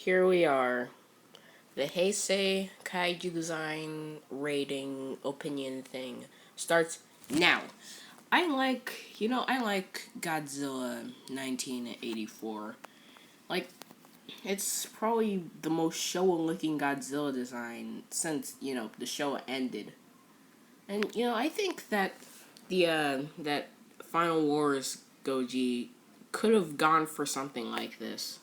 Here we are. The Heisei Kaiju design rating opinion thing starts now. I like Godzilla 1984. Like, it's probably the most Showa-looking Godzilla design since, the Showa ended. And, I think that that Final Wars Goji could have gone for something like this.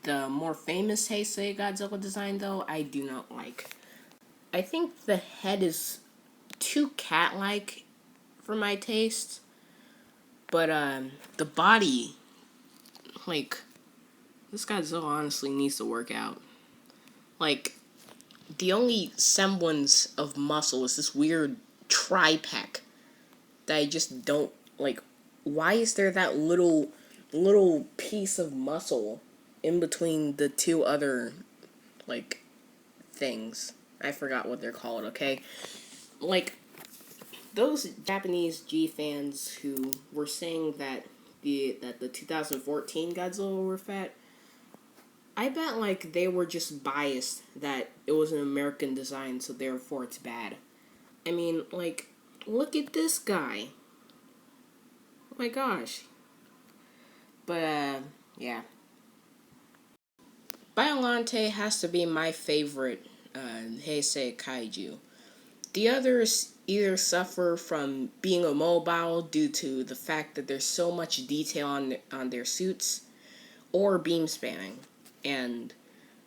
The more famous Heisei Godzilla design, though, I do not like. I think the head is too cat-like for my taste, but the body, like, this Godzilla honestly needs to work out. Like, the only semblance of muscle is this weird tripec that I just don't like. Why is there that little piece of muscle in between the two other like things? I forgot what they're called. Okay, like those Japanese G fans who were saying that the 2014 Godzilla were fat. I bet like they were just biased that it was an American design, so therefore it's bad. I mean, like, look at this guy. Oh my gosh. But yeah. Biolante has to be my favorite Heisei Kaiju. The others either suffer from being immobile due to the fact that there's so much detail on their suits, or beam spanning. And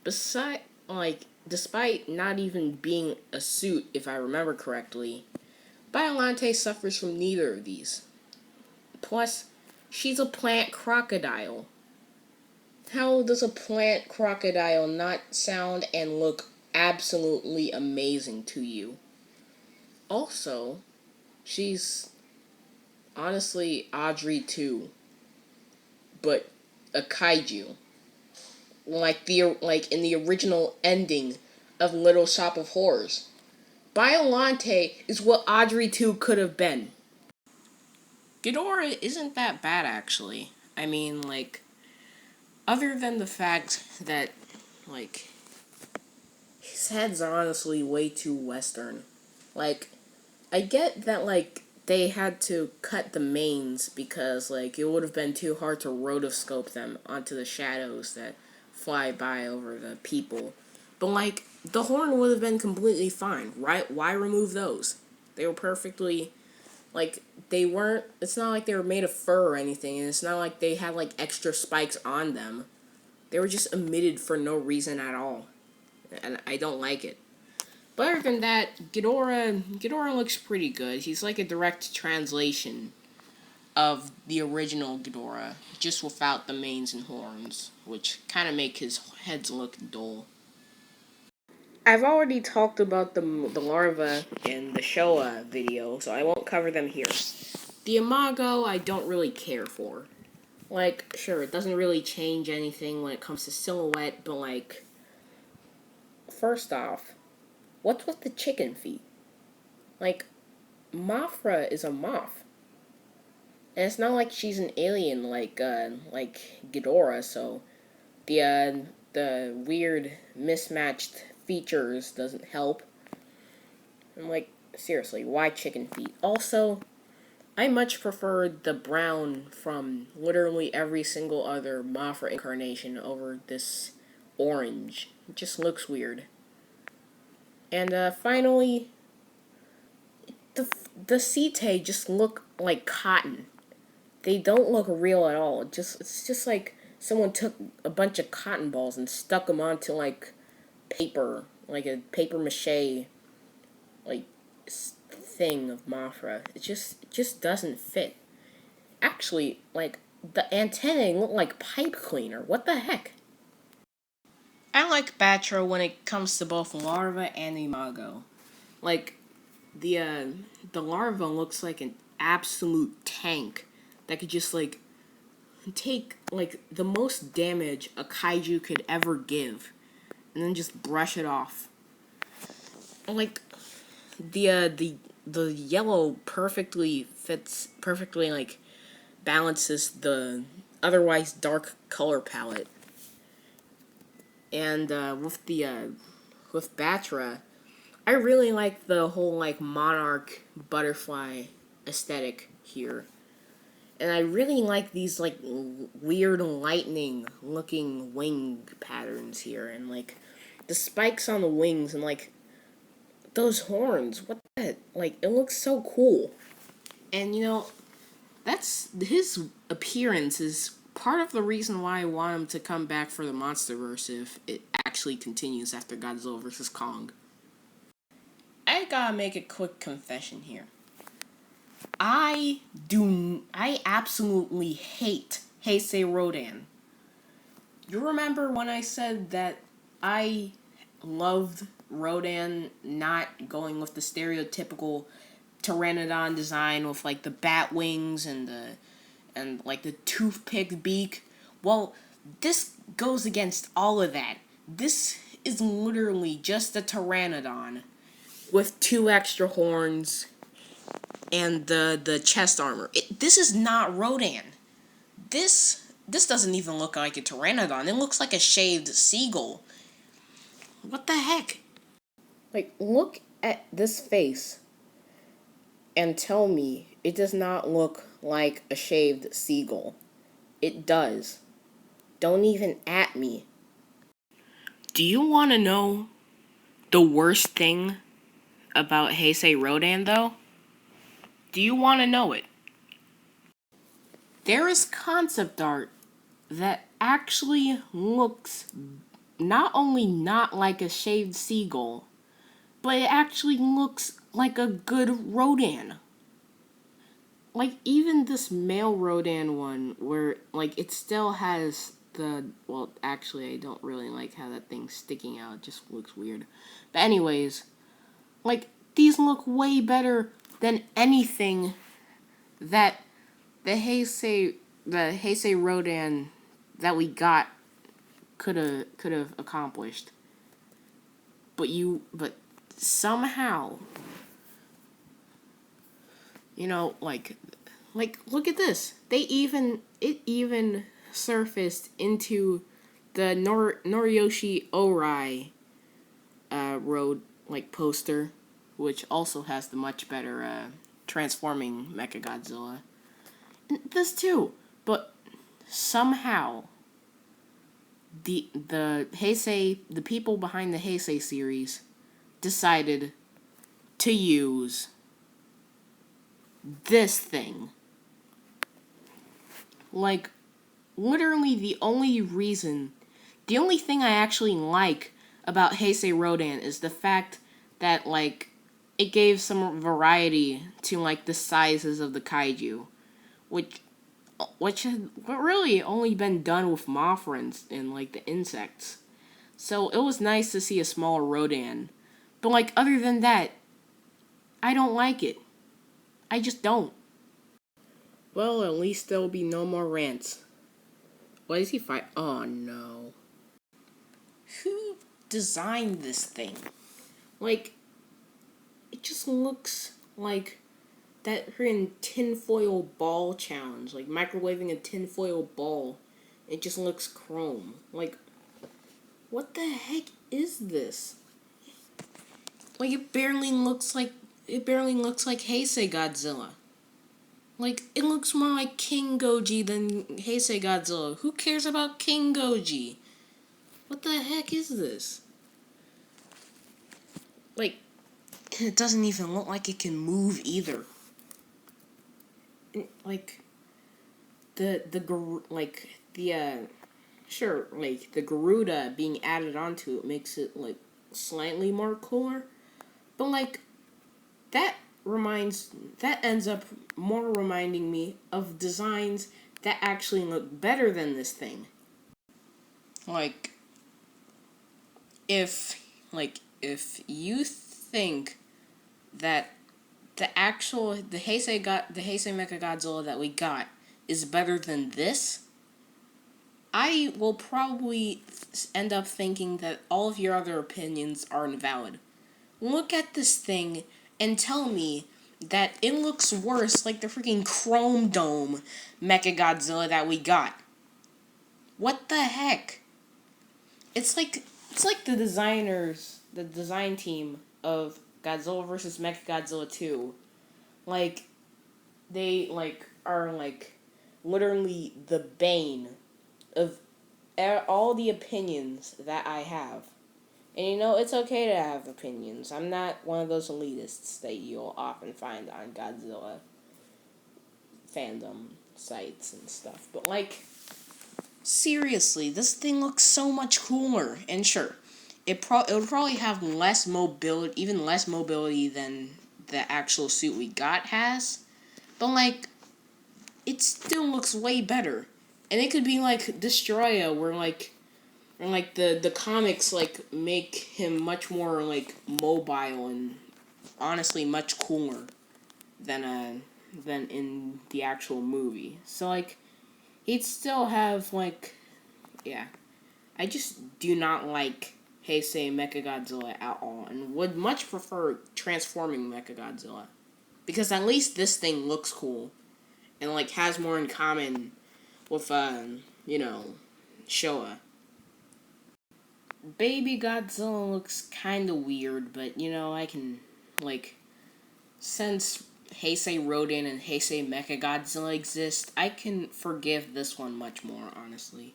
despite not even being a suit, if I remember correctly, Biolante suffers from neither of these. Plus, she's a plant crocodile. How does a plant crocodile not sound and look absolutely amazing to you? Also, she's honestly Audrey too, but a kaiju. Like in the original ending of Little Shop of Horrors. Biolante is what Audrey 2 could have been. Ghidorah isn't that bad actually. I mean, like, other than the fact that, like, his head's honestly way too Western. Like, I get that, like, they had to cut the manes because, like, it would have been too hard to rotoscope them onto the shadows that fly by over the people. But, like, the horn would have been completely fine, right? Why remove those? They were perfectly, like, they weren't, it's not like they were made of fur or anything, and it's not like they had, like, extra spikes on them. They were just omitted for no reason at all. And I don't like it. But other than that, Ghidorah looks pretty good. He's like a direct translation of the original Ghidorah, just without the manes and horns, which kind of make his heads look dull. I've already talked about the larva in the Showa video, so I won't cover them here. The Imago I don't really care for. Like, sure, it doesn't really change anything when it comes to silhouette, but like, first off, what's with the chicken feet? Like, Mothra is a moth. And it's not like she's an alien like Ghidorah, so the weird mismatched features doesn't help. And like, seriously, why chicken feet? Also, I much preferred the brown from literally every single other Mothra incarnation over this orange. It just looks weird. And finally, the setae just look like cotton. They don't look real at all. It's just like someone took a bunch of cotton balls and stuck them onto like paper, like a paper mache like thing of Mothra. It just doesn't fit. Actually, like, the antennae look like pipe cleaner. What the heck? I like Batra when it comes to both larva and imago. Like, the uh, the larva looks like an absolute tank that could just like take like the most damage a kaiju could ever give, and then just brush it off. Like the yellow perfectly like balances the otherwise dark color palette. And with Batra, I really like the whole like monarch butterfly aesthetic here. And I really like these like weird lightning looking wing patterns here, and like the spikes on the wings, and like those horns. What the like it looks so cool. And that's his appearance is part of the reason why I want him to come back for the MonsterVerse if it actually continues after Godzilla vs Kong. I gotta make a quick confession here. I absolutely hate Heisei Rodan. You remember when I said that I loved Rodan not going with the stereotypical pteranodon design with like the bat wings and like the toothpick beak? Well, this goes against all of that. This is literally just a pteranodon with two extra horns and the chest armor. This is not Rodan. This doesn't even look like a pteranodon. It looks like a shaved seagull. What the heck? Like, look at this face and tell me it does not look like a shaved seagull. It does. Don't even at me. Do you want to know the worst thing about Heisei Rodan, though? Do you want to know it? There is concept art that actually looks not only not like a shaved seagull, but it actually looks like a good Rodan. Like, even this male Rodan one, where, like, it still has well, actually, I don't really like how that thing's sticking out. It just looks weird. But anyways, like, these look way better than anything that the Heisei Rodan that we got could have accomplished. But somehow, like look at this. It even surfaced into the Noriyoshi Orai road like poster, which also has the much better transforming Mechagodzilla. And this too, but somehow the people behind the Heisei series decided to use this thing. Like, literally the only thing I actually like about Heisei Rodan is the fact that, like, it gave some variety to, like, the sizes of the kaiju, which had really only been done with Mothra and like the insects. So it was nice to see a smaller Rodan. But like other than that, I don't like it. I just don't. Well, at least there'll be no more rants. What is he fight? Oh no. Who designed this thing? Like, it just looks like that freaking tinfoil ball challenge, like microwaving a tinfoil ball. It just looks chrome. Like, what the heck is this? Like, it barely looks like Heisei Godzilla. Like, it looks more like King Goji than Heisei Godzilla. Who cares about King Goji? What the heck is this? Like, it doesn't even look like it can move either. Like, sure, like, the Garuda being added onto it makes it, like, slightly more cooler. But, like, that ends up more reminding me of designs that actually look better than this thing. Like, if you think that the Heisei Mechagodzilla that we got is better than this, I will probably end up thinking that all of your other opinions are invalid. Look at this thing and tell me that it looks worse like the freaking Chrome Dome Mechagodzilla that we got. What the heck? it's like the design team of Godzilla versus Mechagodzilla 2. Like they are literally the bane of all the opinions that I have. And it's okay to have opinions. I'm not one of those elitists that you'll often find on Godzilla fandom sites and stuff. But seriously, this thing looks so much cooler. And sure, it would probably have less mobility, even less mobility than the actual suit we got has. But it still looks way better. And it could be like Destroyer, where the comics make him much more mobile and honestly much cooler than in the actual movie. So he'd still have yeah. I just do not like Heisei Mechagodzilla at all, and would much prefer transforming Mechagodzilla, because at least this thing looks cool and has more in common with Showa. Baby Godzilla looks kind of weird, but I can since Heisei Rodin and Heisei Mechagodzilla exist, I can forgive this one much more, honestly.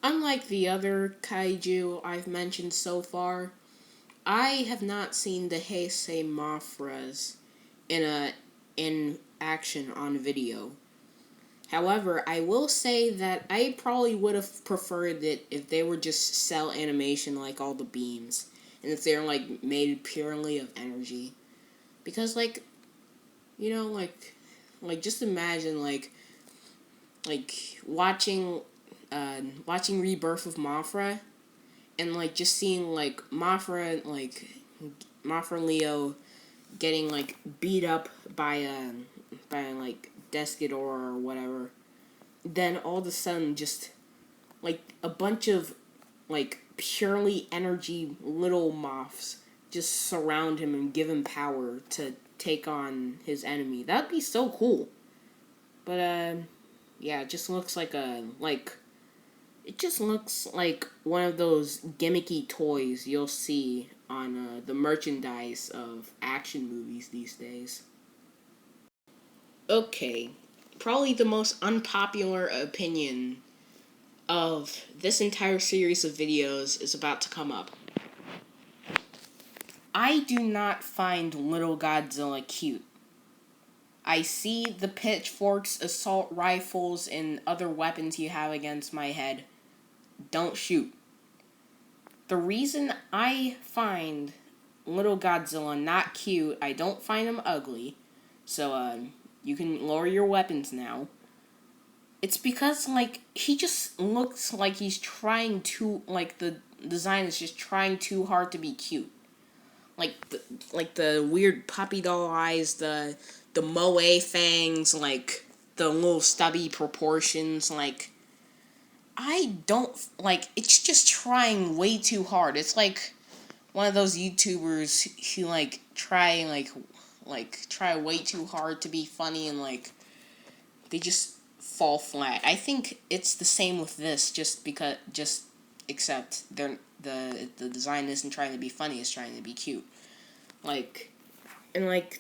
Unlike the other kaiju I've mentioned so far, I have not seen the Heisei Mothras in action on video. However, I will say that I probably would have preferred it if they were just cell animation like all the beams, and if they're made purely of energy, because you know just imagine watching watching Rebirth of Mothra, and just seeing Mothra Leo getting beat up by Descador or whatever. Then all of a sudden, just a bunch of purely energy little moths just surround him and give him power to take on his enemy. That'd be so cool. But yeah, it just looks it just looks like one of those gimmicky toys you'll see on the merchandise of action movies these days. Okay, probably the most unpopular opinion of this entire series of videos is about to come up. I do not find Little Godzilla cute. I see the pitchforks, assault rifles, and other weapons you have against my head. Don't shoot. The reason I find Little Godzilla not cute, I don't find him ugly, so you can lower your weapons now. It's because he just looks like he's trying to the design is just trying too hard to be cute. The weird puppy doll eyes, the moe fangs, the little stubby proportions, I don't it's just trying way too hard. It's like one of those YouTubers who try way too hard to be funny, and they just fall flat. I think it's the same with this, except the design isn't trying to be funny, it's trying to be cute. And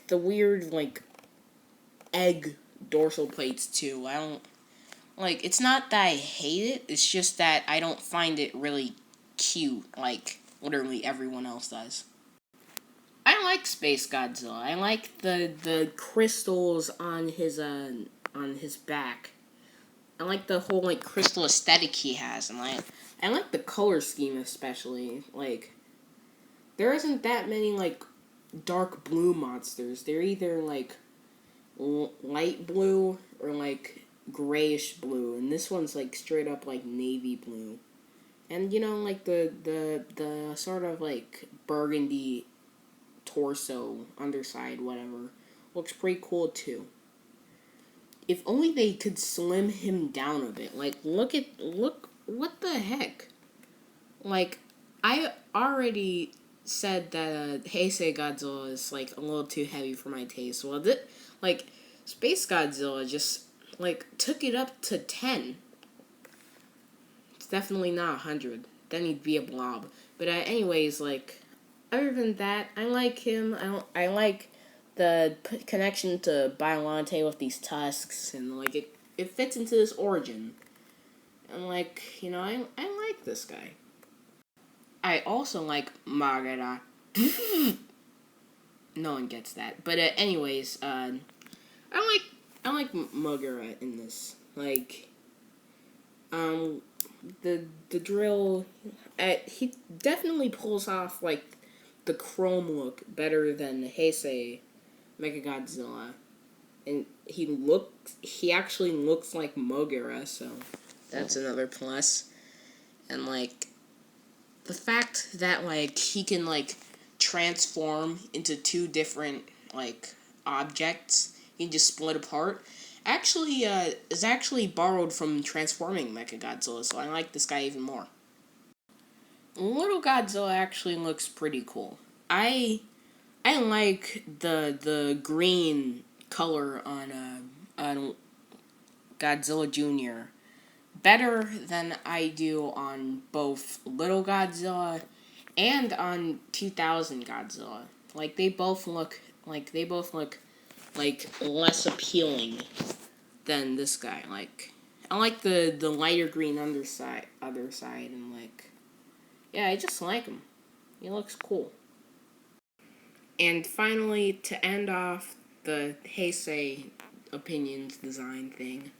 the weird egg dorsal plates too. I don't it's not that I hate it, it's just that I don't find it really cute like literally everyone else does. I like Space Godzilla. I like the crystals on his back. I like the whole crystal aesthetic he has, and I like the color scheme especially. There isn't that many dark blue monsters. They're either light blue or grayish blue, and this one's straight up navy blue. And the sort of burgundy torso underside whatever looks pretty cool too. If only they could slim him down a bit. Look what the heck? I already said that Heisei Godzilla is a little too heavy for my taste. Well, Space Godzilla just took it up to 10. definitely not 100. Then he'd be a blob. But anyways, like, other than that, I like him. I like the connection to Biollante with these tusks, and like it fits into his origin. And like, I like this guy. I also like Magara. No one gets that. But anyways, I like Magara in this. Like, the drill, he definitely pulls off like the chrome look better than Heisei Mechagodzilla, and he actually looks like Mogura, so that's another plus. And like the fact that like he can like transform into two different like objects, he can just split apart. Actually, is actually borrowed from transforming Mechagodzilla, so I like this guy even more. Little Godzilla actually looks pretty cool. I like the green color on Godzilla Jr. better than I do on both Little Godzilla and on 2000 Godzilla. Like they both look like less appealing than this guy. Like I like the lighter green other side, and like yeah, I just like him. He looks cool. And finally, to end off the Heisei opinions design thing,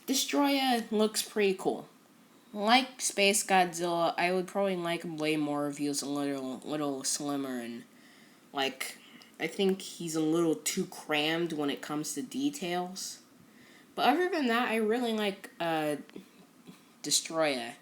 Destroyer looks pretty cool. Like Space Godzilla, I would probably like him way more if he was a little slimmer, and like I think he's a little too crammed when it comes to details. But other than that, I really like Destroyer.